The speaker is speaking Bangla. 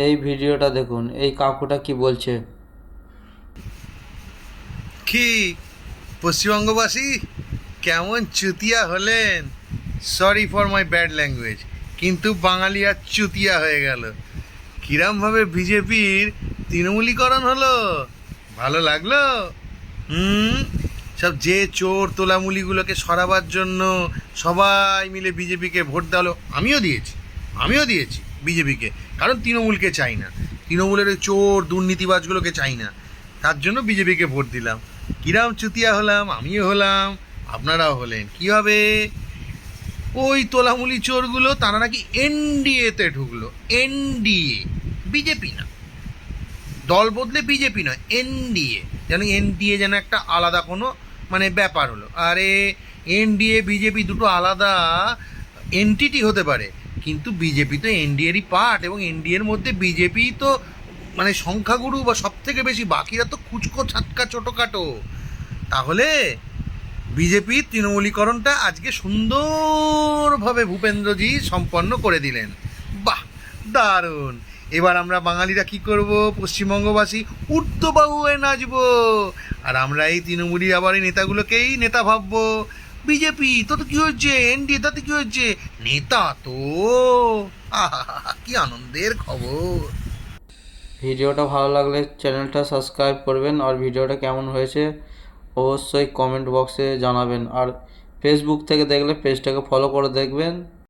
এই ভিডিওটা দেখুন, এই কাকুটা কি বলছে। কি পশ্চিমবঙ্গবাসী কেমন চুতিয়া হলেন? Sorry for my bad language, কিন্তু বাঙালি আর চুতিয়া হয়ে গেল। কিরমভাবে বিজেপির তৃণমূলীকরণ হলো, ভালো লাগলো? হুম। সব যে চোর তোলামুলিগুলোকে সরাবার জন্য সবাই মিলে বিজেপিকে ভোট দেওয়ালো। আমিও দিয়েছি বিজেপিকে, কারণ তৃণমূলকে চাই না, তৃণমূলের ওই চোর দুর্নীতিবাজগুলোকে চাই না। তার জন্য বিজেপিকে ভোট দিলাম। কিরাম চুতিয়া হলাম, আমিও হলাম, আপনারাও হলেন। কী হবে? ওই তোলামুলি চোরগুলো তারা নাকি এনডিএতে ঢুকলো। এনডিএ, বিজেপি না, দল বদলে বিজেপি নয়, এনডিএ। যেন এনডিএ যেন একটা আলাদা কোনো মানে ব্যাপার হলো। আরে এনডিএ বিজেপি দুটো আলাদা এনটিটি হতে পারে, কিন্তু বিজেপি তো এনডিএরই পার্ট, এবং এনডিএর মধ্যে বিজেপি তো মানে সংখ্যাগুরু বা সব থেকে বেশি, বাকিরা তো কুচকো ছাটকা ছোটোখাটো। তাহলে বিজেপির তৃণমূলীকরণটা আজকে সুন্দরভাবে ভূপেন্দ্রজি সম্পন্ন করে দিলেন। বাহ, দারুণ! এবার আমরা বাঙালিরা কি করব? পশ্চিমবঙ্গবাসী উর্ধবাহু হয়ে নাচবো, আর আমরা এই তৃণমূলী আবার এই নেতাগুলোকেই নেতা ভাববো। বিজেপি তো তো কী হচ্ছে, এনডিএ তাতে কী হচ্ছে, নেতা তো আহা, কি আনন্দের খবর! ভিডিওটা ভালো লাগলে চ্যানেলটা সাবস্ক্রাইব করবেন, আর ভিডিওটা কেমন হয়েছে অবশ্যই কমেন্ট বক্সে জানাবেন। আর ফেসবুক থেকে দেখলে পেজটাকে ফলো করে দেখবেন।